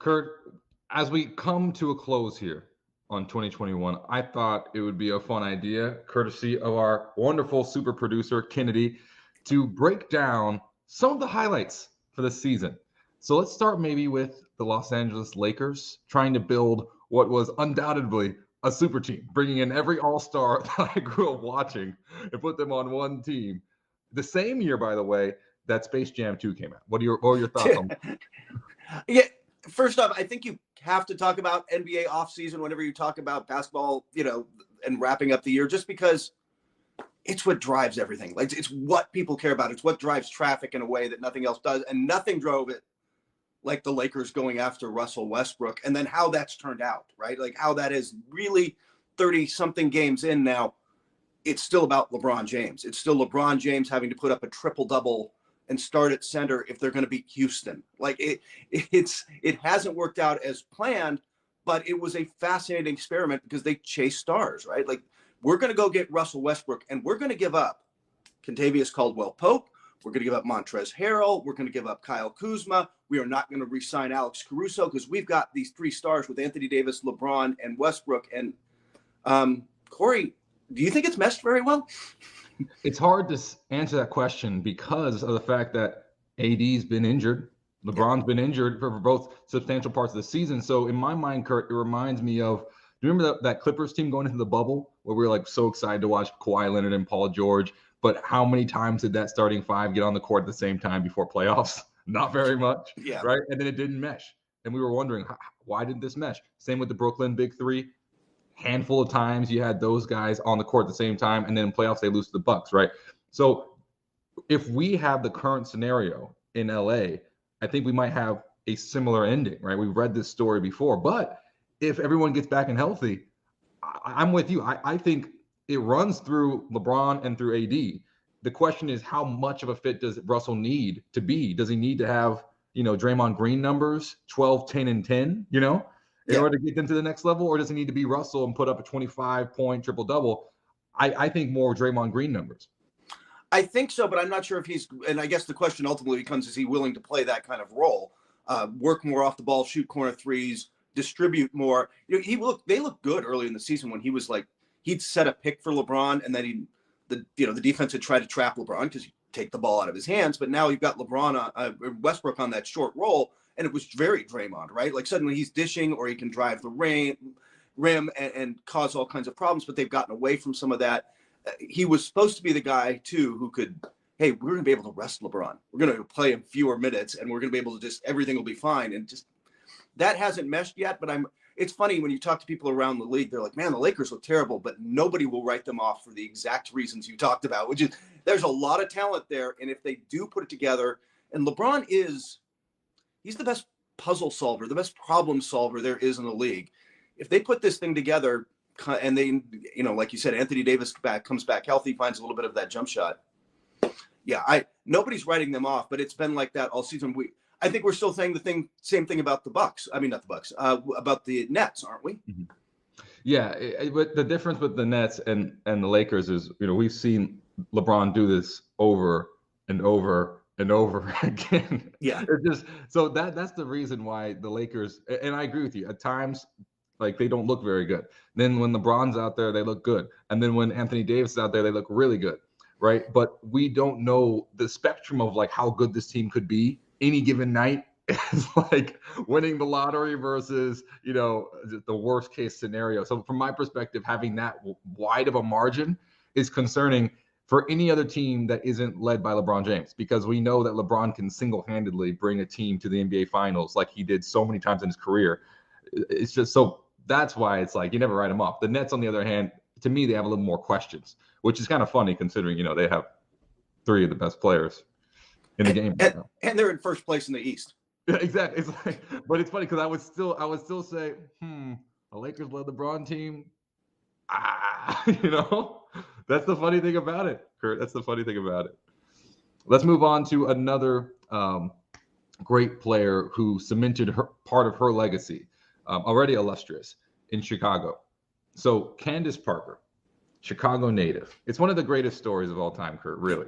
Kurt, as we come to a close here on 2021, I thought it would be a fun idea, courtesy of our wonderful super producer, Kennedy, to break down some of the highlights for the season. So let's start maybe with the Los Angeles Lakers trying to build what was undoubtedly a super team, bringing in every all-star that I grew up watching and put them on one team. The same year, by the way, that Space Jam 2 came out. What are your thoughts on that? Yeah, first off, I think you have to talk about NBA offseason whenever you talk about basketball, and wrapping up the year, just because it's what drives everything. Like, it's what people care about. It's what drives traffic in a way that nothing else does. And nothing drove it like the Lakers going after Russell Westbrook, and then how that's turned out, right? Like, how that is really 30-something games in now. It's still about LeBron James. It's still LeBron James having to put up a triple-double and start at center if they're going to beat Houston. Like, it hasn't worked out as planned, but it was a fascinating experiment because they chase stars, right? Like, we're going to go get Russell Westbrook, and we're going to give up Kentavious Caldwell-Pope. We're going to give up Montrezl Harrell. We're going to give up Kyle Kuzma. We are not going to re-sign Alex Caruso because we've got these three stars with Anthony Davis, LeBron, and Westbrook. And Corey, do you think it's meshed very well? It's hard to answer that question because of the fact that AD's been injured. LeBron's been injured for both substantial parts of the season. So in my mind, Kurt, it reminds me of, do you remember that Clippers team going into the bubble where we were like so excited to watch Kawhi Leonard and Paul George? But how many times did that starting five get on the court at the same time before playoffs? Not very much, right? And then it didn't mesh. And we were wondering, why didn't this mesh? Same with the Brooklyn Big Three. Handful of times you had those guys on the court at the same time, and then in playoffs they lose to the Bucks, right? So if we have the current scenario in LA, I think we might have a similar ending, right? We've read this story before, but if everyone gets back and healthy, I'm with you. I think it runs through LeBron and through AD. The question is, how much of a fit does Russell need to be? Does he need to have, Draymond Green numbers, 12, 10, and 10, in order to get them to the next level? Or does he need to be Russell and put up a 25-point triple-double? I think more Draymond Green numbers. I think so, but I'm not sure if he's – and I guess the question ultimately becomes, is he willing to play that kind of role? Work more off the ball, shoot corner threes, distribute more. They looked good early in the season when he was like – he'd set a pick for LeBron, and then the defense had tried to trap LeBron because he'd take the ball out of his hands. But now you've got Westbrook on that short roll, and it was very Draymond, right? Like, suddenly he's dishing, or he can drive the rim and cause all kinds of problems. But they've gotten away from some of that. He was supposed to be the guy too who could, hey, we're going to be able to rest LeBron. We're going to play him fewer minutes, and we're going to be able to everything will be fine. And just that hasn't meshed yet. But it's funny when you talk to people around the league, they're like, man, the Lakers look terrible, but nobody will write them off for the exact reasons you talked about, which is there's a lot of talent there. And if they do put it together, and LeBron he's the best puzzle solver, the best problem solver there is in the league. If they put this thing together and they, like you said, Anthony Davis comes back healthy, finds a little bit of that jump shot. Yeah, nobody's writing them off, but it's been like that all season. I think we're still saying same thing about the Bucks. I mean, not the Bucks, about the Nets, aren't we? Mm-hmm. Yeah, but the difference with the Nets and the Lakers is, we've seen LeBron do this over and over and over again. Yeah. So that's the reason why the Lakers, and I agree with you, at times, like, they don't look very good. Then when LeBron's out there, they look good. And then when Anthony Davis is out there, they look really good, right? But we don't know the spectrum of, like, how good this team could be any given night. Is like winning the lottery versus, the worst case scenario. So from my perspective, having that wide of a margin is concerning for any other team that isn't led by LeBron James, because we know that LeBron can single-handedly bring a team to the NBA Finals like he did so many times in his career. It's just so that's why it's like you never write them off. The Nets, on the other hand, to me, they have a little more questions, which is kind of funny considering, they have three of the best players in the game. And they're in first place in the East. Yeah, exactly. It's like, but it's funny because I would still say, a Lakers led LeBron team. That's the funny thing about it, Kurt. That's the funny thing about it. Let's move on to another great player who cemented part of her legacy, already illustrious, in Chicago. So Candace Parker, Chicago native. It's one of the greatest stories of all time, Kurt, really.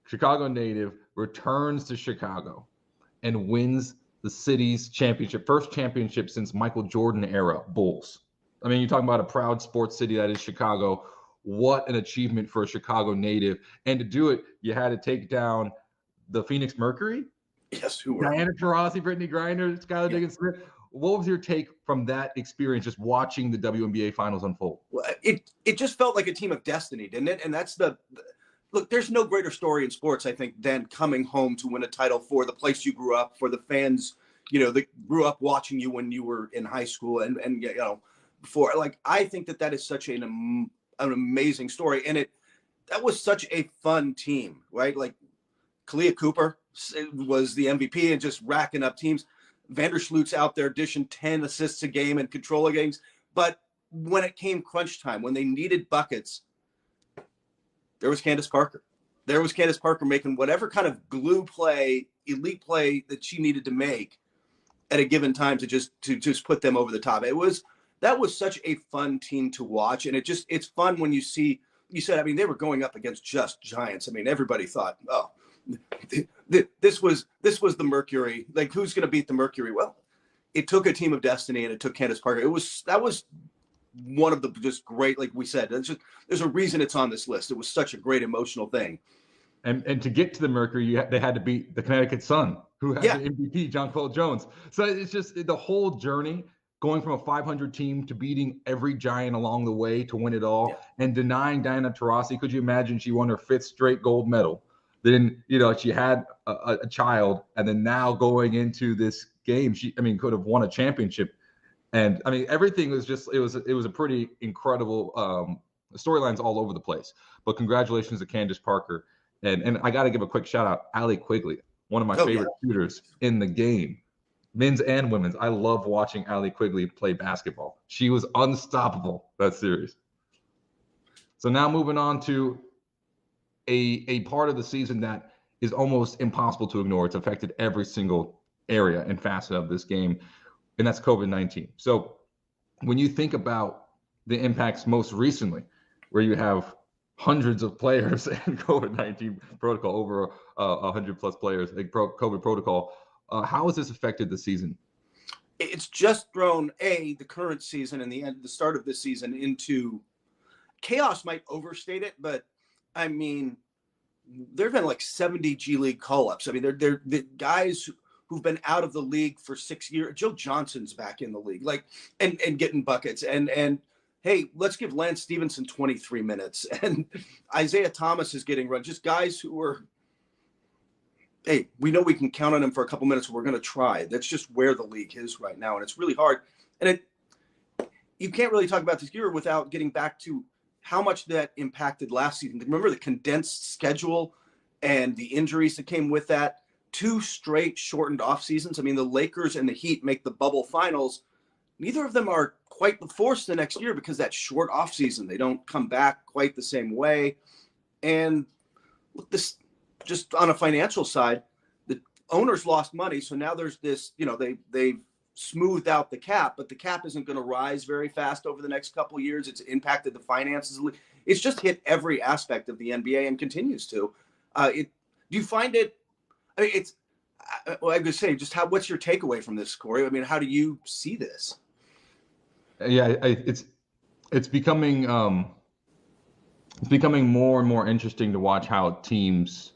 Chicago native returns to Chicago and wins the city's championship, first championship since Michael Jordan era Bulls. I mean, you're talking about a proud sports city that is Chicago. What an achievement for a Chicago native. And to do it, you had to take down the Phoenix Mercury. Yes, who were Diana Taurasi, Brittany Griner, Skylar Diggins-Smith. What was your take from that experience, just watching the WNBA finals unfold? Well, it just felt like a team of destiny, didn't it? And that's look, there's no greater story in sports, I think, than coming home to win a title for the place you grew up, for the fans, that grew up watching you when you were in high school and before. Like, I think that is such an amazing story. And that was such a fun team, right? Like, Kalia Cooper was the MVP and just racking up teams. Vandersloot's out there dishing 10 assists a game and control of games. But when it came crunch time, when they needed buckets, there was Candace Parker. There was Candace Parker making whatever kind of glue play, elite play that she needed to make at a given time to just put them over the top. That was such a fun team to watch. And it's fun when you said, I mean, they were going up against just giants. I mean, everybody thought, oh, this was the Mercury. Like, who's going to beat the Mercury? Well, it took a team of destiny, and it took Candace Parker. That was one of the just great, like we said. There's a reason it's on this list. It was such a great emotional thing. And to get to the Mercury, they had to beat the Connecticut Sun, who had the MVP, Jonquel Jones. So it's just the whole journey, going from a 500 team to beating every giant along the way to win it all, and denying Diana Taurasi. Could you imagine? She won her 5th straight gold medal. Then, she had a child, and then now going into this game, she could have won a championship. And I mean, everything was just, it was a pretty incredible storylines all over the place. But congratulations to Candace Parker. And I got to give a quick shout out, Allie Quigley, one of my favorite shooters in the game, men's and women's. I love watching Allie Quigley play basketball. She was unstoppable that series. So now moving on to a part of the season that is almost impossible to ignore. It's affected every single area and facet of this game, and that's COVID-19. So when you think about the impacts most recently, where you have hundreds of players in COVID-19 protocol, over 100 plus players in COVID protocol, how has this affected the season? It's just thrown the current season and the start of this season into chaos. Might overstate it, but I mean, there have been like 70 G League call-ups. I mean, they're the guys who've been out of the league for 6 years. Joe Johnson's back in the league, like, and getting buckets. And hey, let's give Lance Stevenson 23 minutes. And Isaiah Thomas is getting run. Just guys who are, hey, we know we can count on him for a couple minutes. We're going to try. That's just where the league is right now. And it's really hard. And you can't really talk about this year without getting back to how much that impacted last season. Remember the condensed schedule and the injuries that came with that? 2 straight shortened off seasons. I mean, the Lakers and the Heat make the bubble finals. Neither of them are quite the force the next year because that short off season, they don't come back quite the same way. And look, this just on a financial side, the owners lost money. So now there's this, they've smoothed out the cap, but the cap isn't going to rise very fast over the next couple of years. It's impacted the finances. It's just hit every aspect of the NBA and continues to. Do you find it? I mean, it's. Well, I would say, just what's your takeaway from this, Corey? I mean, how do you see this? Yeah, it's becoming more and more interesting to watch how teams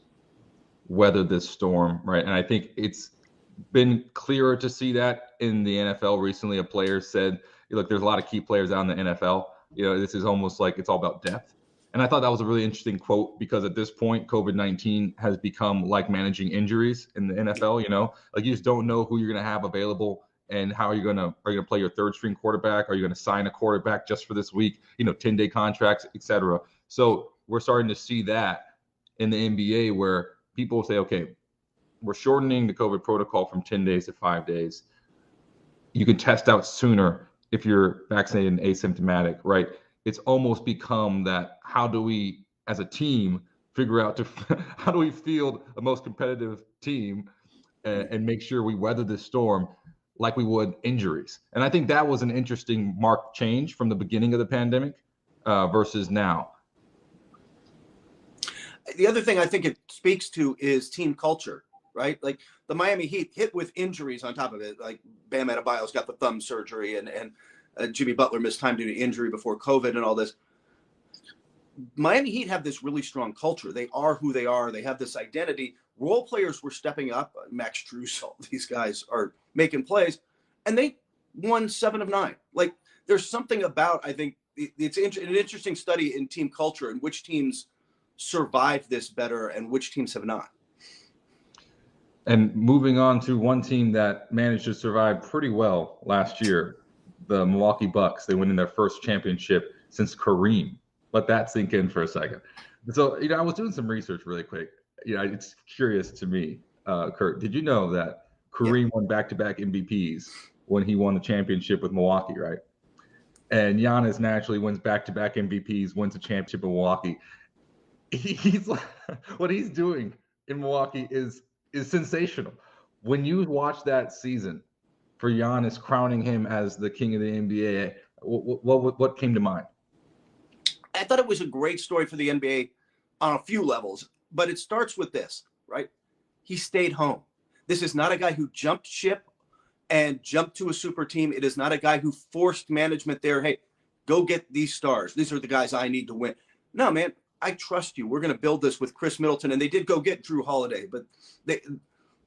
weather this storm, right? And I think it's been clearer to see that in the NFL recently. A player said, look, there's a lot of key players out in the NFL. This is almost like it's all about depth. And I thought that was a really interesting quote, because at this point, COVID-19 has become like managing injuries in the NFL. Like, you just don't know who you're going to have available, and how are you going to play your 3rd string quarterback? Are you going to sign a quarterback just for this week? 10-day contracts, etc. So we're starting to see that in the NBA, where people say, okay, we're shortening the COVID protocol from 10 days to 5 days. You can test out sooner if you're vaccinated and asymptomatic, right? It's almost become that, how do we as a team figure out how do we field the most competitive team and make sure we weather this storm like we would injuries. And I think that was an interesting marked change from the beginning of the pandemic versus now. The other thing I think it speaks to is team culture, right? Like the Miami Heat hit with injuries on top of it. Like Bam Adebayo's got the thumb surgery, and Jimmy Butler missed time due to injury before COVID and all this. Miami Heat have this really strong culture. They are who they are. They have this identity. Role players were stepping up. Max Strus, all these guys are making plays, and they won 7 of 9. Like there's something about, I think it's an interesting study in team culture and which teams survived this better and which teams have not. And moving on to one team that managed to survive pretty well last year, the Milwaukee Bucks. They win in their first championship since Kareem. Let that sink in for a second. So, I was doing some research really quick. It's curious to me, Kurt. Did you know that Kareem won back-to-back MVPs when he won the championship with Milwaukee, right? And Giannis naturally wins back-to-back MVPs, wins a championship in Milwaukee. He's like, what he's doing in Milwaukee is sensational. When you watch that season for Giannis crowning him as the king of the NBA, what came to mind? I thought it was a great story for the NBA on a few levels, but it starts with this, right? He stayed home. This is not a guy who jumped ship and jumped to a super team. It is not a guy who forced management there. Hey, go get these stars. These are the guys I need to win. No, man, I trust you. We're going to build this with Chris Middleton. And they did go get Drew Holiday, but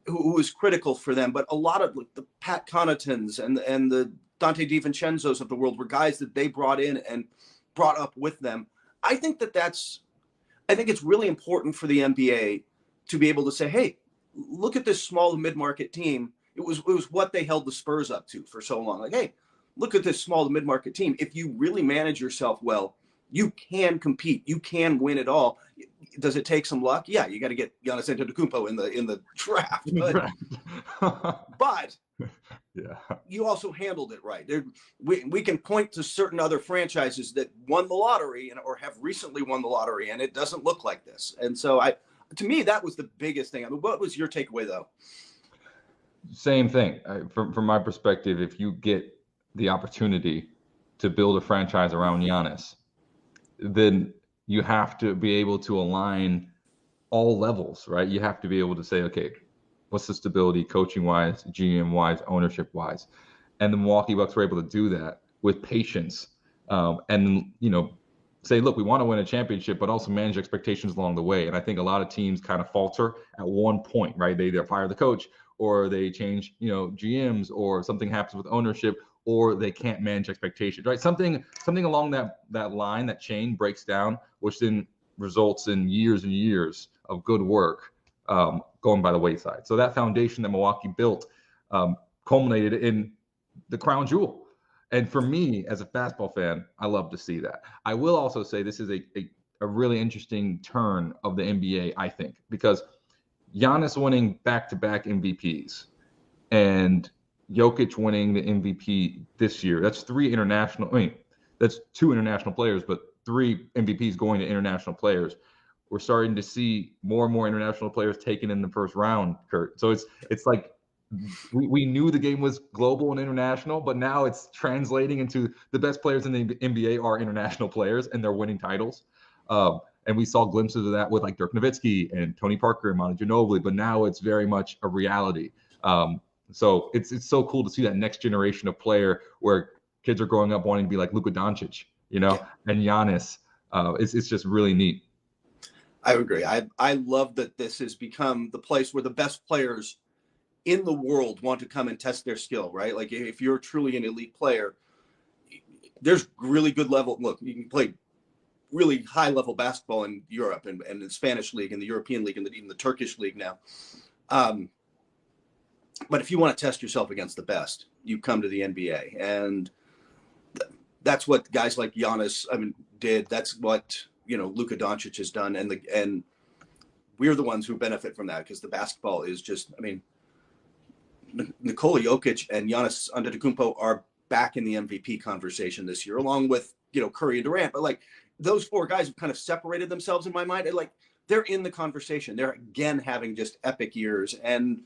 who was critical for them. But a lot of the Pat Connaughtons and the Dante DiVincenzo's of the world were guys that they brought in and brought up with them. I think it's really important for the NBA to be able to say, hey, look at this small to mid-market team. It was what they held the Spurs up to for so long. Like, hey, look at this small to mid-market team. If you really manage yourself well, you can compete. You can win it all. Does it take some luck? Yeah, you got to get Giannis Antetokounmpo in the draft. But yeah, you also handled it right. We can point to certain other franchises that won the lottery or have recently won the lottery, and it doesn't look like this. And so to me, that was the biggest thing. I mean, what was your takeaway, though? Same thing. From my perspective, if you get the opportunity to build a franchise around Giannis, then you have to be able to align all levels, right? You have to be able to say, okay, what's the stability coaching-wise, GM-wise, ownership-wise? And the Milwaukee Bucks were able to do that with patience and, say, look, we want to win a championship, but also manage expectations along the way. And I think a lot of teams kind of falter at one point, right? They either fire the coach or they change, GMs, or something happens with ownership, or they can't manage expectations, right? Something along that line, that chain breaks down, which then results in years and years of good work going by the wayside. So that foundation that Milwaukee built culminated in the crown jewel. And for me, as a basketball fan, I love to see that. I will also say this is a really interesting turn of the NBA, I think, because Giannis winning back-to-back MVPs and Jokic winning the MVP this year. That's that's 2 international players, but 3 MVPs going to international players. We're starting to see more and more international players taken in the first round, Kurt. So it's like we knew the game was global and international, but now it's translating into the best players in the NBA are international players, and they're winning titles. And we saw glimpses of that with like Dirk Nowitzki and Tony Parker and Manu Ginobili, but now it's very much a reality. So it's so cool to see that next generation of player where kids are growing up wanting to be like Luka Doncic, and Giannis. It's just really neat. I agree. I love that this has become the place where the best players in the world want to come and test their skill, right? Like if you're truly an elite player, there's really good level. Look, you can play really high level basketball in Europe and the Spanish league and the European league and even the Turkish league now. But if you want to test yourself against the best, you come to the NBA. And that's what guys like Giannis, did. That's what, Luka Doncic has done. And we're the ones who benefit from that because the basketball is just, Nikola Jokic and Giannis Antetokounmpo are back in the MVP conversation this year, along with, Curry and Durant. But those 4 guys have kind of separated themselves in my mind. And they're in the conversation. They're again having just epic years. And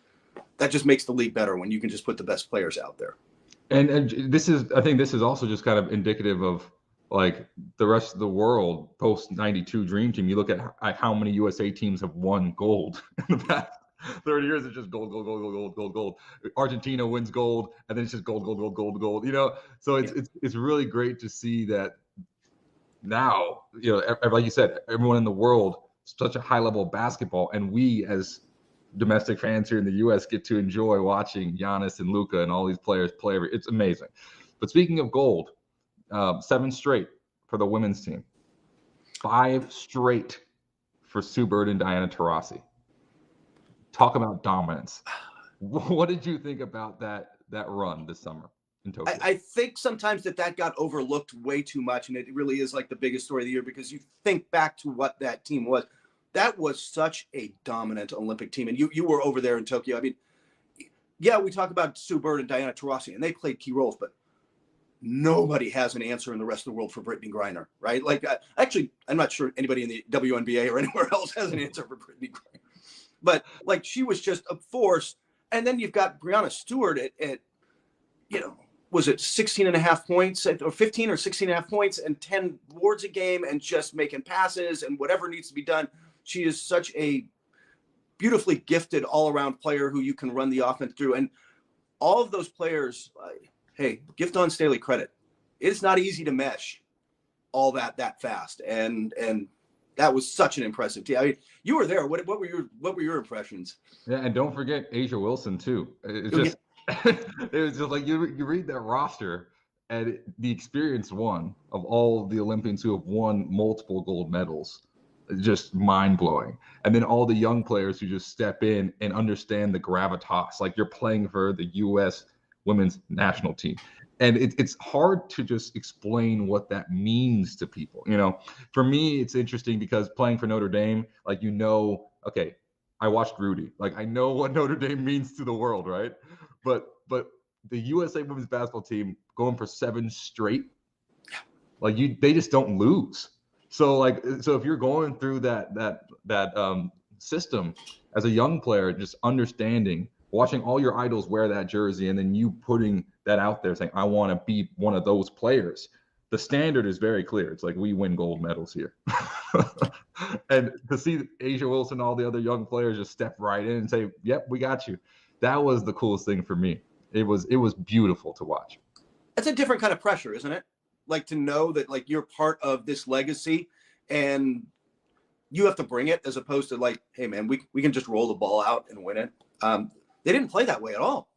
that just makes the league better when you can just put the best players out there. And I think this is also just kind of indicative of the rest of the world post 92 Dream Team. You look at how many USA teams have won gold in the past. 30 years, it's just gold, gold, gold, gold, gold, gold, gold. Argentina wins gold, and then it's just gold, gold, gold, gold, gold. You know, so it's really great to see that now. You know, like you said, everyone in the world, such a high level of basketball, and we as domestic fans here in the U.S. get to enjoy watching Giannis and Luka and all these players play. It's amazing. But speaking of gold, 7 straight for the women's team, 5 straight for Sue Bird and Diana Taurasi. Talk about dominance. What did you think about that run this summer in Tokyo? I think sometimes that got overlooked way too much, and it really is like the biggest story of the year because you think back to what that team was. That was such a dominant Olympic team, and you were over there in Tokyo. I mean, yeah, we talk about Sue Bird and Diana Taurasi, and they played key roles, but nobody has an answer in the rest of the world for Brittany Griner, right? Like, actually, I'm not sure anybody in the WNBA or anywhere else has an answer for Brittany Griner. But, like, she was just a force. And then you've got Breanna Stewart at you know, was it 16 and a half points or 15 or 16 and a half points and 10 boards a game and just making passes and whatever needs to be done. She is such a beautifully gifted all-around player who you can run the offense through. And all of those players, hey, give Dawn Staley credit. It's not easy to mesh all that fast. And that was such an impressive team. I mean, you were there. What were your impressions? Yeah, and don't forget Asia Wilson too. It's just it was just like you read that roster and the experienced one of all the Olympians who have won multiple gold medals. Just mind-blowing. And then all the young players who just step in and understand the gravitas, like you're playing for the U.S. women's national team. And it's hard to just explain what that means to people. You know, for me, it's interesting because playing for Notre Dame, like, you know, okay, I watched Rudy. Like, I know what Notre Dame means to the world, right? But the USA women's basketball team going for 7 straight, like, they just don't lose. So if you're going through that system as a young player, just understanding, watching all your idols wear that jersey, and then you putting that out there saying, I want to be one of those players. The standard is very clear. It's like, we win gold medals here. And to see Asia Wilson, all the other young players just step right in and say, yep, we got you. That was the coolest thing for me. It was beautiful to watch. That's a different kind of pressure, isn't it? Like, to know that, like, you're part of this legacy and you have to bring it, as opposed to like, hey man, we can just roll the ball out and win it. They didn't play that way at all.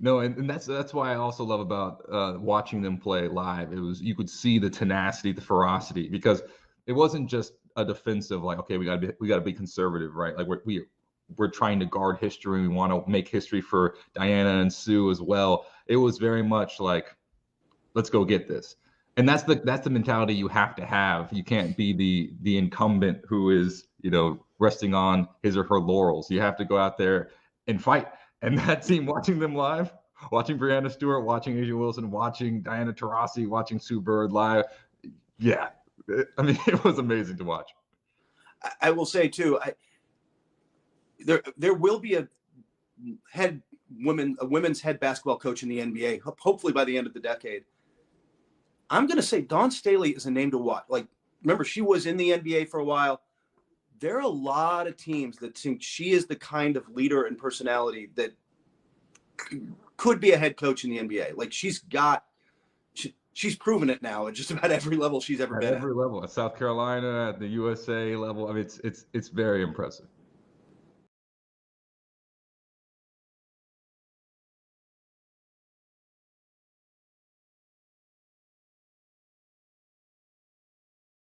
No, and that's why I also love about watching them play live. It was, you could see the tenacity, the ferocity, because it wasn't just a defensive, like, okay, we gotta be conservative, right? Like, we're trying to guard history. We want to make history for Diana and Sue as well. It was very much like, let's go get this. And that's the mentality you have to have. You can't be the incumbent who is, you know, resting on his or her laurels. You have to go out there and fight. And that team, watching them live, watching Breanna Stewart, watching Asia Wilson, watching Diana Taurasi, watching Sue Bird live, yeah, I mean, it was amazing to watch. I will say too, there will be a women's head basketball coach in the NBA, hopefully by the end of the decade. I'm going to say Dawn Staley is a name to watch. Like, remember, she was in the NBA for a while. There are a lot of teams that think she is the kind of leader and personality that could be a head coach in the NBA. Like, she's proven it now at just about every level she's ever been at. Every level, at South Carolina, at the USA level. I mean, it's very impressive.